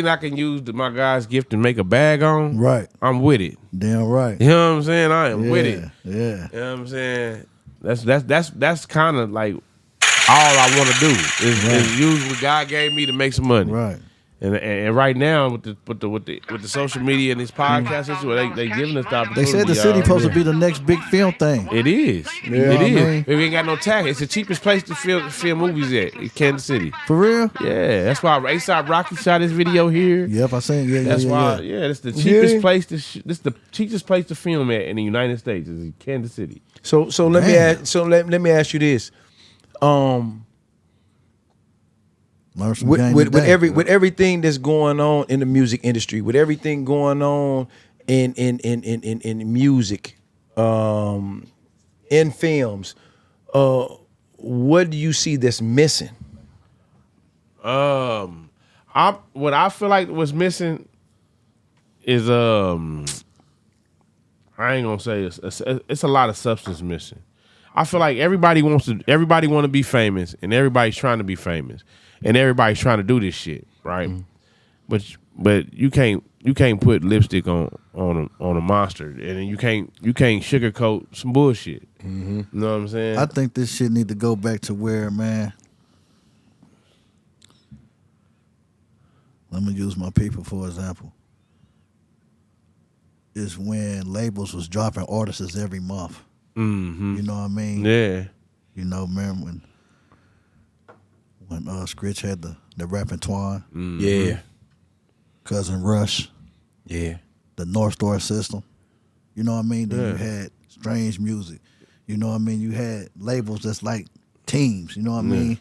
I can use my guy's gift and make a bag on. Right. I'm with it. Damn right. You know what I'm saying? I am with it. Yeah. You know what I'm saying? That's kind of like all I want to do is use what God gave me to make some money. Right. And right now with the social media and these podcasts, they giving us the opportunity. They said the city y'all. supposed to be the next big film thing. It is. Yeah, It I is. mean- We ain't got no tax. It's the cheapest place to film movies at in Kansas City. For real? Yeah, that's why A$AP Rocky shot his video here. Yep, I seen. Yeah, That's yeah, why. yeah. Yeah, it's the cheapest Yeah. place to. This the cheapest place to film at in the United States is in Kansas City. So let me ask you this. Learn some with, game with, with today. with everything that's going on in the music industry, with everything going on in music, in films, what do you see that's missing? What I feel like was missing is I ain't gonna say it's a lot of substance missing. I feel like everybody want to be famous, and everybody's trying to be famous, and everybody's trying to do this shit, right? Mm-hmm. But you can't put lipstick on a monster, and you can't sugarcoat some bullshit. Mm-hmm. You know what I'm saying? I think this shit need to go back to where, man. Let me use my people for example. Is when labels was dropping artists every month. Mm-hmm. You know what I mean? Yeah. You know, remember when Scritch had the rapping Twine, Mm-hmm. Yeah, Cousin Rush, yeah, the North Star System. You know what I mean? Then you Yeah. had Strange Music. You know what I mean? You had labels that's like teams. You know what I mean?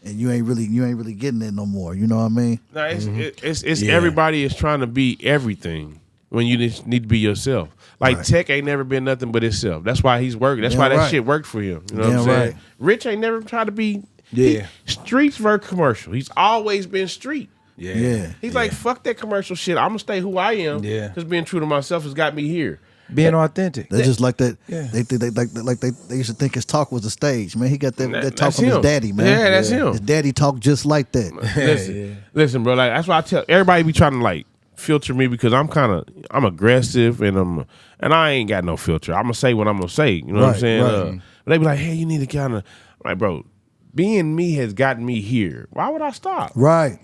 And you ain't really getting it no more. You know what I mean? No, it's Yeah. everybody is trying to be everything when you just need to be yourself. Like Right. Tech ain't never been nothing but himself. That's why he's working. That's Damn why that right. shit worked for him. You know what Damn I'm saying? right. Rich ain't never tried to be Yeah. streets versus commercial. He's always been street. Yeah. He's like, fuck that commercial shit. I'm gonna stay who I am. Yeah. Because being true to myself has got me here. being authentic. They just like that. Yeah. They used to think his talk was a stage. Man, he got that talk That's from his him. daddy, man. Yeah, that's him. His daddy talked just like that. Listen, bro. Like that's why I tell everybody be trying to like filter me because I'm aggressive and I ain't got no filter. I'm gonna say what I'm gonna say. You know what I'm Right, saying? right. But they be like, hey, you need to kind of like, bro. Being me has gotten me here. Why would I stop? Right,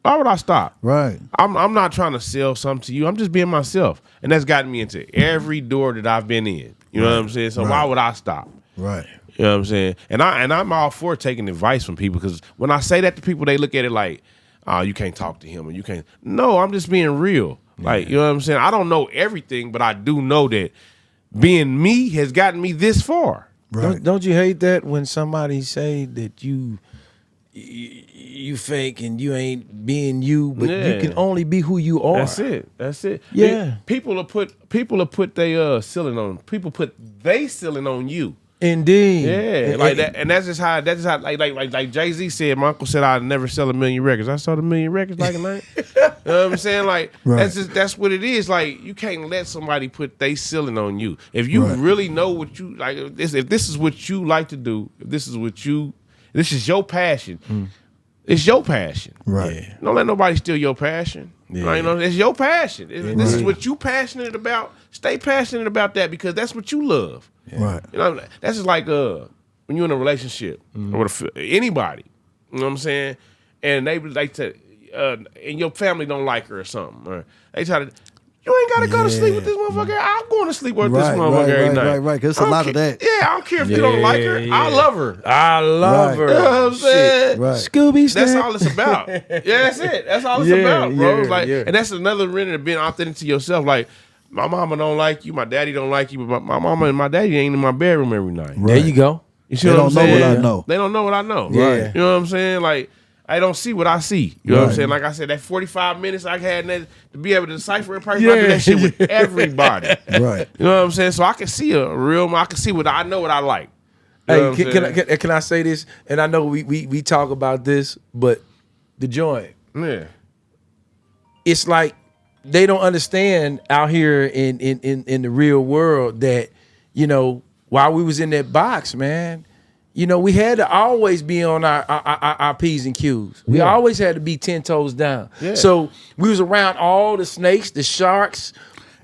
Why would I stop? right. I'm not trying to sell something to you. I'm just being myself, and that's gotten me into every door that I've been in. You know what I'm saying? So why right. would I stop? Right. You know what I'm saying? And I'm all for taking advice from people because when I say that to people, they look at it like, oh, you can't talk to him or you can't. No, I'm just being real. Like, you know what I'm saying? I don't know everything, but I do know that being me has gotten me this far. Right. Don't you hate that when somebody say that you fake and you ain't being you, but Yeah. you can only be who you are. That's it. Yeah. People will put their ceiling on. People put they ceiling on you. Indeed. Yeah, like that, and that's just how like Jay-Z said. My uncle said I'd never sell 1 million records. I sold 1 million records like a night. You know what I'm saying? Like Right. that's what it is. Like you can't let somebody put they ceiling on you. If you Right. really know what you like, if this is what you like to do, if this is your passion. It's your passion. Right. Yeah. Don't let nobody steal your passion. Like, you know, it's your passion. This is what you passionate about. Stay passionate about that because that's what you love. Right. You know, that's just like when you're in a relationship with anybody. You know what I'm saying? And they like to, and your family don't like her or something. Or they try to. You ain't gotta go to sleep with this motherfucker. I'm going to sleep with this motherfucker every night. Right. Cause it's a lot of that. Yeah, I don't care if you don't like her. I love her. I love her. You know what I'm saying? Right. Scooby Snack. That's all it's about. Yeah, that's it. That's all it's about, bro. Like, and that's another reason of being authentic to yourself. Like, my mama don't like you, my daddy don't like you, but my mama and my daddy ain't in my bedroom every night. There you go. You see They what I'm don't know saying? what I know. They don't know what I know. Yeah. You know what I'm saying? Like, I don't see what I see. You know what I'm saying? Like I said, that 45 minutes I had to be able to decipher in person, I do that shit with everybody. Right. You know what I'm saying? So I can see I can see what I know what I like. You know Hey, what I'm saying? can I say this? And I know we talk about this, but the joint, Yeah. it's like they don't understand out here in the real world that, you know, while we was in that box, man, you know, we had to always be on our P's and Q's. We always had to be 10 toes down. Yeah. So we was around all the snakes, the sharks,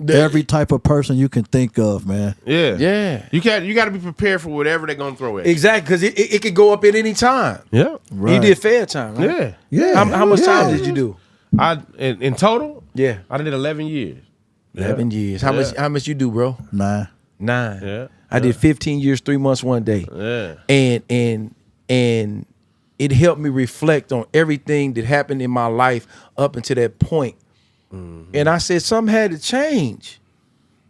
Every type of person you can think of, man. Yeah. Yeah. You got to be prepared for whatever they're gonna throw at you. Exactly, because it could go up at any time. Yeah. Right. You did fair time, right? Yeah. Yeah. How much time Yeah. did you do? In total, Yeah. I did 11 years. 11 years. How much you do, bro? 9. 9. Yeah. I did 15 years, 3 months, 1 day. Yeah. And it helped me reflect on everything that happened in my life up until that point. Mm-hmm. And I said something had to change.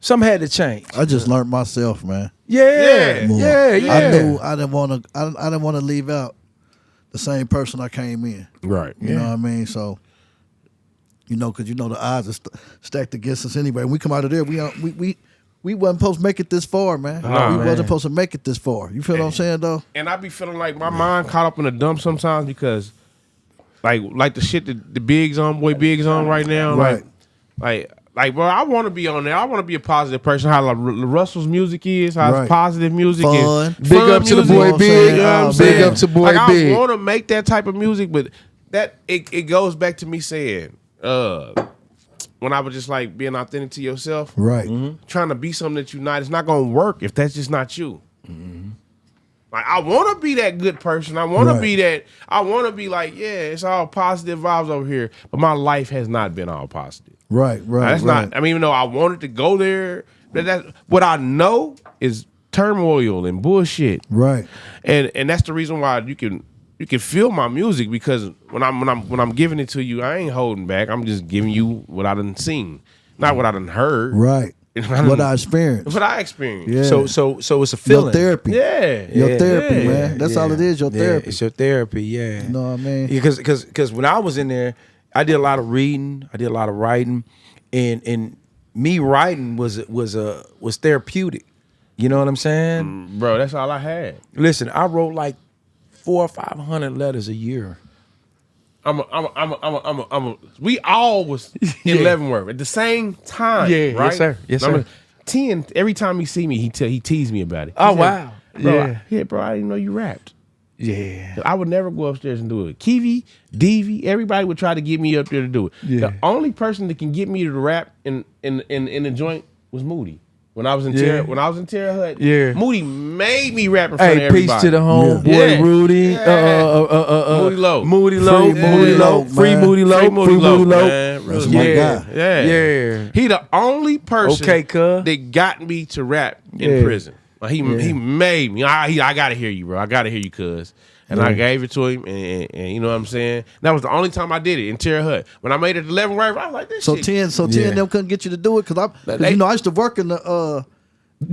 Something had to change. I just learned myself, man. Yeah. More. Yeah. I knew I didn't want to. I didn't want to leave out the same person I came in. Right. You know what I mean? So, you know, because you know the odds are stacked against us anyway. When we come out of there, we wasn't supposed to make it this far, man. Nah, we man. wasn't supposed to make it this far. You feel what I'm saying, though? And I be feeling like my mind caught up in a dump sometimes because, like the shit that the Big's on right now, Right. like, bro, I want to be on there. I want to be a positive person. How like Russell's music is, how Right. it's positive music, Fun. and Big up to the music. boy what I'm Big. saying? You know what I'm Big saying? up to boy like, Big. I want to make that type of music, but that it goes back to me saying, when I was just like being authentic to yourself, Right. trying to be something that you're not, it's not gonna work if that's just not you. Like I want to be that good person. I want Right. to be that. I want to be like, yeah, it's all positive vibes over here, but my life has not been all positive. Right. Now, Right. that's right. not. I mean, even though I wanted to go there, but that what I know is turmoil and bullshit. Right. And that's the reason why you can feel my music because when I'm giving it to you, I ain't holding back. I'm just giving you what I done seen, not what I done heard. Right. What I experienced. What I experienced. Yeah. So it's a Your feeling. therapy. Yeah. Your Yeah. therapy, Yeah. man. That's all it is. Your therapy. It's your therapy, yeah. You know what I mean? Because when I was in there, I did a lot of reading, I did a lot of writing, and me writing was therapeutic. You know what I'm saying? Bro, that's all I had. Listen, I wrote like 400 or 500 letters a year. We all was in Leavenworth at the same time. Yeah, right? yes, sir. Yes, sir. 10, every time he see me, he teased me about it. He Oh, said, wow. Bro, bro, I didn't know you rapped. Yeah. I would never go upstairs and do it. Kiwi, Devi, everybody would try to get me up there to do it. Yeah. The only person that can get me to rap in the joint was Moody. When I was in Yeah. Terra Hut, Yeah. Moody made me rap in front of Hey, everybody. peace to the homeboy Yeah. Rudy. Moody Low. Moody Low. Free Moody Low. man. Free Moody Low. Free Moody Low, man. That's Really. my Yeah. guy. Yeah. Yeah. He the only person Okay, cuz. that got me to rap in Yeah. prison. Like he made me. I gotta hear you, bro. I gotta hear you, cuz. And I gave it to him, and you know what I'm saying? That was the only time I did it in Terra Hut. When I made it 11 right, I was like, this So shit. 10 Yeah. them couldn't get you to do it because They- you know I used to work in the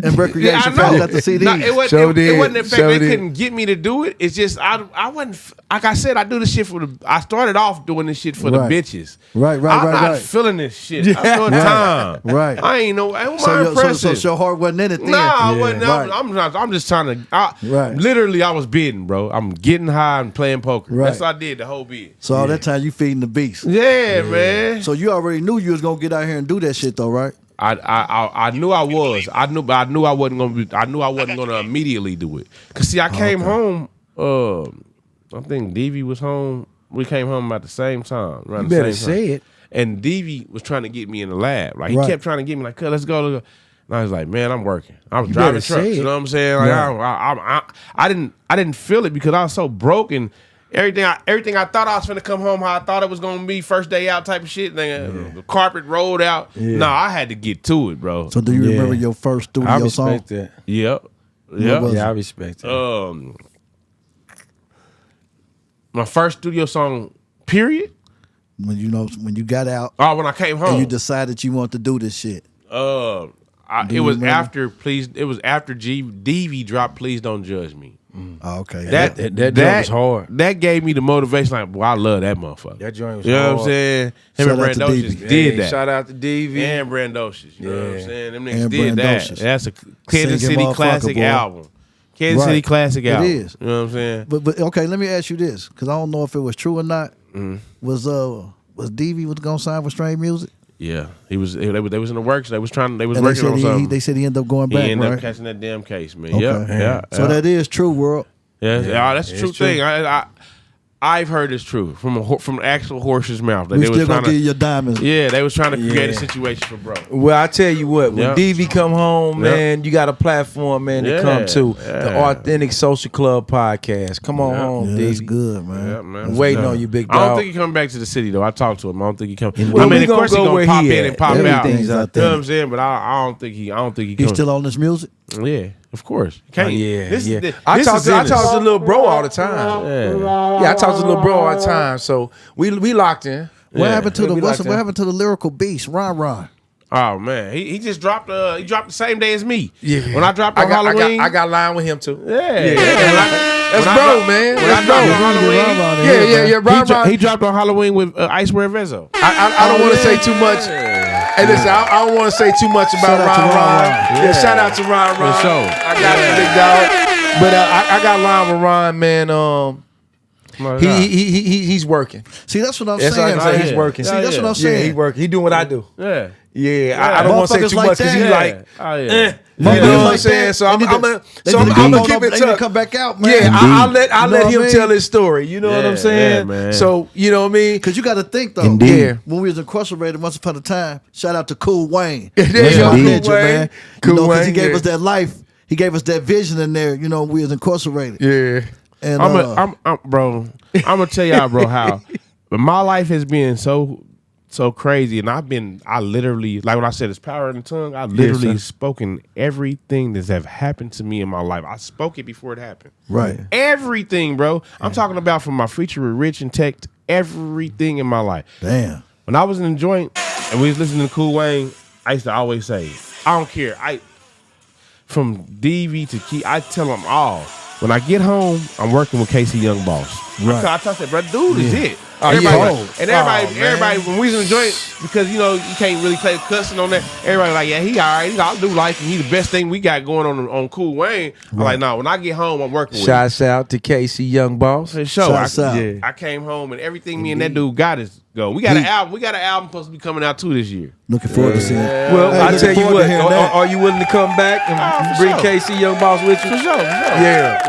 in recreation. Yeah, I know. Got the CDs. No, it wasn't. Sure It did. wasn't the fact Sure they did. couldn't get me to do it. It's just I wasn't. Like I said, I do this shit for the. I started off doing this shit for Right. the bitches. Right, I'm right, not right. feeling this shit. I'm doing time. Right. I ain't know. Who So my your, impressive? so your heart wasn't in it then. Nah, I wasn't. Right. I'm just trying to. Right. Literally, I was bidding, bro. I'm getting high and playing poker. Right. That's what I did the whole bid. So all that time you feeding the beast. Yeah, man. So you already knew you was gonna get out here and do that shit though, right? I knew I was. I knew I wasn't gonna be. I knew I wasn't gonna immediately do it. Cause see, I came home. I think Davey was home. We came home at the same time. Around You the better same time. say it. And DV was trying to get me in the lab. Like he Right. kept trying to get me like, let's go. And I was like, man, I'm working. I was driving better trucks. say it. You know what I'm saying? Like I didn't feel it because I was so broken. Everything I thought I was finna come home how I thought it was gonna be first day out type of shit. The carpet rolled out. Yeah. No, I had to get to it, bro. So do you remember your first I studio song? respect that. Yep. was Yep. it? Yeah, I respect that. My first studio song, period. When you got out Oh, when I came home. and you decided you want to do this shit. It you was remember? after DV dropped Please Don't Judge Me. Oh, okay. That joint was hard. That gave me the motivation. Like, boy, I love that motherfucker. That joint was you know hard. what I'm saying? Him Shout and out to Brandocious DV. did that. Shout out to DV. And Brandocious. You know what I'm Yeah. saying? Them And niggas did that. Brandocious. That's a Kansas Singing City motherfucker, classic boy. album. Kansas Right. City classic It album. is. You know what I'm saying? But okay, let me ask you this, because I don't know if it was true or not. Was DV was gonna sign with Strange Music? Yeah, they was in the works. They was And working on something. they said he ended up going He back, ended up right? catching that damn case, man. Okay. Yeah. So that is true, world. Yeah, that's a it's true true. thing. I've heard it's true from actual horse's mouth. That We they was still trying gonna give to, you your diamonds. yeah, they was trying to create a Yeah. situation for bro. Well, I tell you what, when Yeah. DV come home, Yeah. man, you got a platform, man, to Yeah, come to. The yeah. Authentic Social Club Podcast. Come on home, Yeah, that's DV. good, man. Yeah, man. Waiting on you, big I don't dog. think he coming back to the city though. I talked to him. I don't think he come. Well, I mean, we of course he gonna go gonna where pop he in at. and pop out. Everything's You out know there. what I'm saying? But I don't think he. You Comes. still on this music? Yeah, of course. Can't, Yeah, this, yeah. This, I this talk is to Ennis. little bro all the time. Yeah, I talk to little bro all the time. So we locked in. What Yeah. happened to the We what like that. happened to the lyrical beast, Ron? Oh man, he just dropped. He dropped the same day as me. Yeah. When I dropped on Halloween. I got line with him too. Yeah. That's When I bro, dropped- man. when I That's dropped bro. on Halloween. Yeah. He dropped on Halloween with Icewear Vezo. I don't want to say too much. Hey, listen, I don't want to say too much about Shout out to Ron. Ron. Yeah, shout out to Ron. For sure. I got you, big dog. But I got line with Ron, man. He's working. See, that's what I'm That's all I saying. can say. man. He's working. See, that's what I'm Yeah, saying. he working. He doing what I do. Yeah. Yeah, I don't want to say Motherfuckers too like much because that. he like. Oh yeah. You know what I'm like saying? that, So they I'm need to- gonna they so need I'm to gonna go keep on- it they need to tucked. come back out, man. Yeah, I'll let You know him what I tell mean? his story. You know what Yeah, I'm saying? man. So you know what I mean? Because you got to think though. Indeed. Yeah. When we was incarcerated once upon a time, shout out to Cool Wayne. There That's you go, my Cool ninja, Wayne. man. Cool you know, because he Wayne, gave yeah. us that life. He gave us that vision in there. You know, we was incarcerated. Yeah. And I'm bro. I'm gonna tell y'all, bro, how my life has been so crazy, and I literally, like when I said it's power in the tongue, I literally sir. spoken everything that have happened to me in my life. I spoke it before it happened. right. Everything, bro. I'm talking about from my feature with Rich and Tech, to everything in my life. Damn. When I was in the joint and we was listening to Cool Wayne, I used to always say, I don't care. From DV to Key, I tell them all. When I get home, I'm working with KC Young Boss. Right. I tell that, bro, dude is it. Oh, Everybody, yeah. and everybody, when we was in the joint, because you know you can't really play cussing on that. Everybody like, yeah, he all right. I do like him. He the best thing we got going on Cool Wayne. I'm like, no, when I get home, I'm working with him. Shouts out to KC Young Boss. For sure. Shouts out. I came home and everything me and that dude got is go. We got an album. We got an album supposed to be coming out too this year. Looking forward to seeing it. Well, Hey, I looking tell you forward what, to hearing that. are you willing to come back and for bring sure. KC Young Boss with you? For sure. Yeah.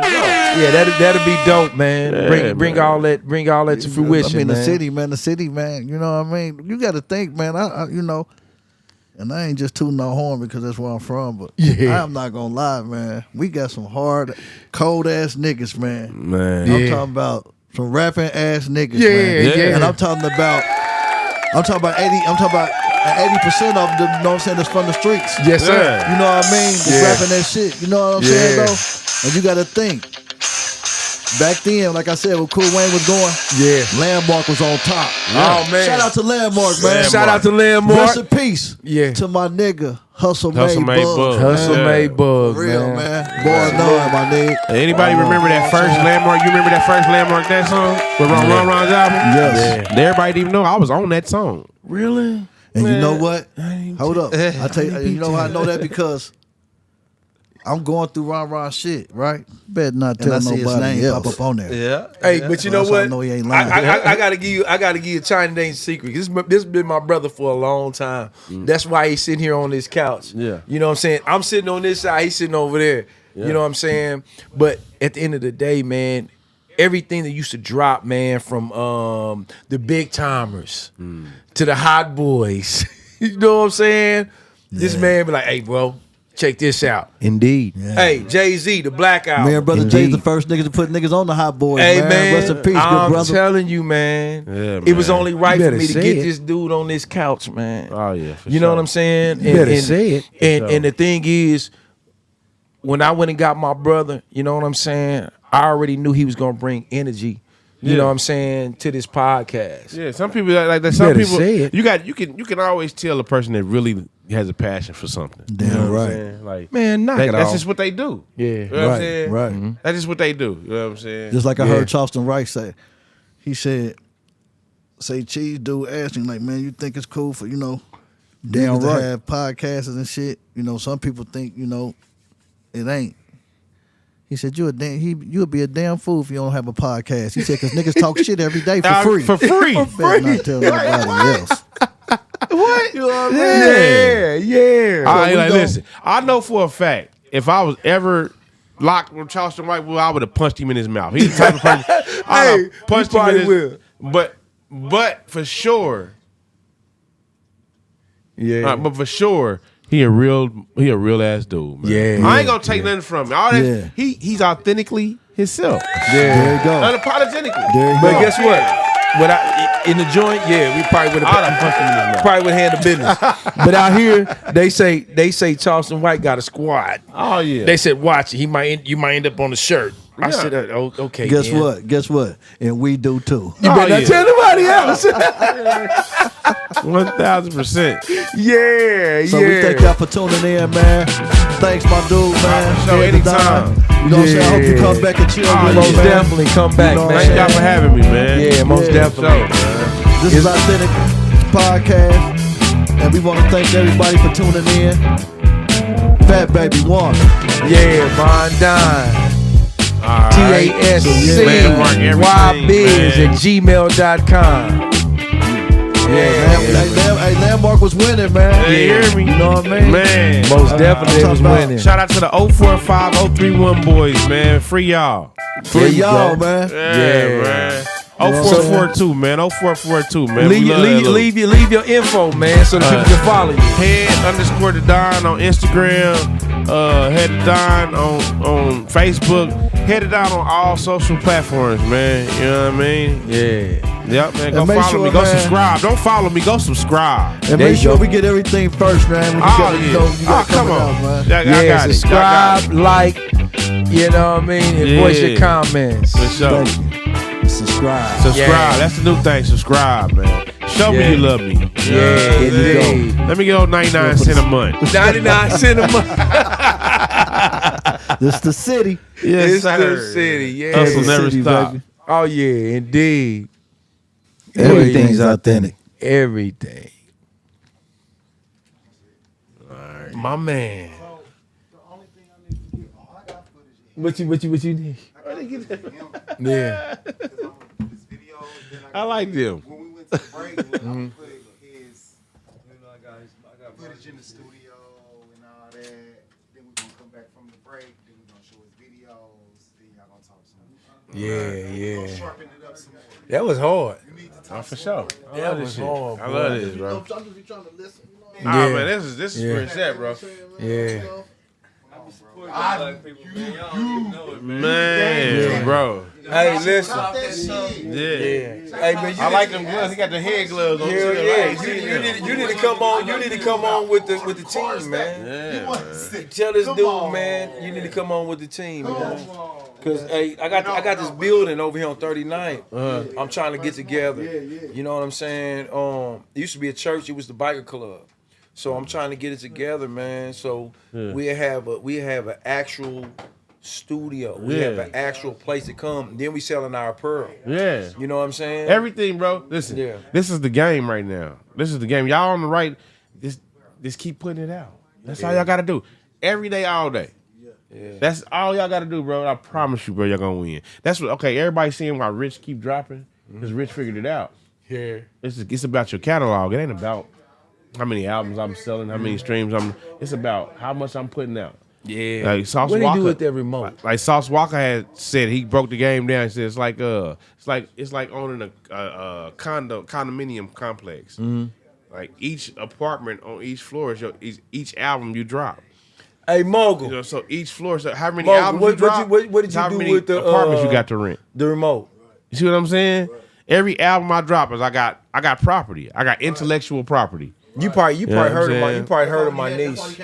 Yeah, that'll be dope, man. Yeah, bring man. all that to fruition. I mean, man. the city, man. You know what I mean? You got to think, man. I you know, and I ain't just tooting no horn because that's where I'm from, but Yeah. I'm not gonna lie, man. We got some hard, cold ass niggas, man. Man. I'm talking about some rapping ass niggas, Yeah, man. yeah. And I'm talking about 80% of them, you know what I'm saying, that's from the streets. Yes, sir. Yeah. You know what I mean? Just Yeah. rapping that shit. You know what I'm saying, Yeah. though? And you got to think. Back then, like I said, when Cool Wayne was going, Yeah. Landmark was on top. Oh, man. Shout out to Landmark, man. Shout out to Landmark. Rest in peace. Yeah. To my nigga, Hustle Hustle Made Made Bug. Bug. Hustle Yeah. made bug, For real, man. man. Boy, knowing, my nigga. Anybody remember that first Landmark? You remember that first Landmark, that song? With Ron Ron's album? Yes. Everybody didn't even know I was on that song. Really? And you Man. know what? Hold up. I tell you, you know how I know that? Because I'm going through Ron shit, right? Better not And tell I see his nobody name else. pop up on there. Yeah. Hey, but you know That's how I what? know he ain't lying. I gotta give you China Dane's secret. This has been my brother for a long time. That's why he's sitting here on this couch. Yeah. You know what I'm saying? I'm sitting on this side, he's sitting over there. You know what I'm saying? But at the end of the day, man, everything that used to drop, man, from the big timers to the hot boys. You know what I'm saying? This man be like, hey, bro, check this out. Indeed. Yeah. Hey, Jay-Z, the Black Album. Me and Brother Indeed. Jay's the first niggas to put niggas on the Hot Boys, Hey, man, Rest in peace, good I'm brother. telling you, man. Yeah, It was man. only right You for better me to say get it. this dude on this couch, man. Oh yeah, for You know what I'm saying? You better say it. And the thing is, when I went and got my brother, you know what I'm saying? I already knew he was gonna bring energy. You know what I'm saying, to this podcast. Yeah, some people like that. Some better people say it. you can always tell a person that really has a passion for something. Damn you know what right. I'm saying? Like Man, knock it that's off. just what they do. Yeah. You know what I'm Right, saying? right. That's just what they do. You know what I'm saying? Just like I Yeah. heard Charleston Wright say. He said, say Cheese dude asked him, like, man, you think it's cool for, Damn niggas to right. have podcasts and shit? Some people think, it ain't. He said, you'll be a damn fool if you don't have a podcast. He said, because niggas talk shit every day for free. For free. Better not tell nobody else. What? You know what I mean? Yeah. All right, we like, gon- listen, I know for a fact if I was ever locked with Charleston White, well, I would have punched him in his mouth. He's the type of person I Hey, would've punched you him in probably his But for sure, Yeah. but for sure, he a real ass dude, man. Yeah, I yeah, ain't gonna take nothing from him. All that Yeah. he's authentically himself. There you go. Unapologetically. There you But go. guess what? When in the joint, yeah, we probably would I'd have punched him in his mouth. probably would handle business. But out here, they say Charleston White got a squad. Oh yeah. They said, watch it. You might end up on the shirt. I Yeah. said, oh, okay. Guess then. what? And we do too. You better not yeah. tell nobody else. 1000%. Yeah, So we thank y'all for tuning in, man. Thanks, my dude, man. Show Head to anytime. Don. You know what I'm saying? I hope you Yeah. come back and chill Oh, with Most us, man. definitely come back, know what man. I'm Thank y'all for having me, man. Yeah, most Yeah. definitely. This is Authentic Podcast, and we want to thank everybody for tuning in. Fat Baby One. Yeah, Von Don. All right. TASCYBiz at gmail.com. Hey, Landmark was winning, man. Hey, you hear me? You know what I mean? Man. Most definitely I'm was talking about- winning. Shout out to the 045 031 boys, man. Free y'all. For There you y'all, go. man. Yeah, man. 0442, man. 0442, man. We love that little- Leave your info, man, so that people can follow you. Head_the Don on Instagram. Head to Don on Facebook. Head to Don on all social platforms, man. You know what I mean? Yeah. Yep, man. Go And make follow sure, me. Go man- subscribe. Don't follow me. Go subscribe. And There make you sure go. we get everything first, man. When you Oh, got, yeah. you got Oh, come coming on. out, man. I Yeah, got it. Y'all got subscribe, it. like, you know what I mean, and voice your Yeah. comments. For sure. Thank you. Subscribe. Subscribe. Yeah. That's the new thing. Subscribe, man. Show Yeah. me you love me. Yeah, There you indeed. Let me get on 99 cents a month. 99 cents a month. This the city. Yes, It's sir. the city, yeah. Hustle never City, stop. baby. Oh, yeah, indeed. Everything's authentic. Everything. My man. What you need? Yeah. I like them. When we went to break, we'll put his, I got footage in the studio and all that. Then we're gonna come back from the break. Then we're gonna show his videos. Then y'all gonna talk some. Yeah. Sharpen it up some more. That was hard. Oh, for sure. I That love was this shit. hard, I boy. love this, bro. I'm just be trying to listen. Ah, Yeah. man, this is where it's at, bro. Yeah. Man, bro. Hey, listen. Yeah. Hey, man, I like them gloves. He got the head gloves on. Hell too. yeah. Right. You need to come on. You need to come on with the team, man. Yeah, man. Tell this dude, man, you need to come on with the team, man. Cause hey, I got this building over here on 39th. I'm trying to get together. You know what I'm saying? It used to be a church. It was the biker club. So I'm trying to get it together, man. So we have an actual studio. We have an actual place to come. Then we selling our apparel. Yeah. You know what I'm saying? Everything, bro. Listen, Yeah. this is the game right now. This is the game. Y'all on the right. Just keep putting it out. That's all y'all got to do. Every day, all day. Yeah. That's all y'all got to do, bro. I promise you, bro, y'all going to win. That's what, okay, everybody's seeing why Rich keep dropping because Rich figured it out. Yeah. It's about your catalog. It ain't about how many albums I'm selling, how many streams it's about how much I'm putting out. Yeah. Like Sauce What Walker, do you do with that remote? Like Sauce Walker had said, he broke the game down. He said it's like owning a condominium complex. Mm-hmm. Like each apartment on each floor is each album you drop. Hey, Mogul. You know, so each floor. So how many Mogul, albums what- you drop? what did you how do many with the, apartments you got to rent? The remote. You see what I'm saying? Every album I drop is I got property. I got intellectual property. You probably know what I'm heard of my saying? you probably heard of my niece.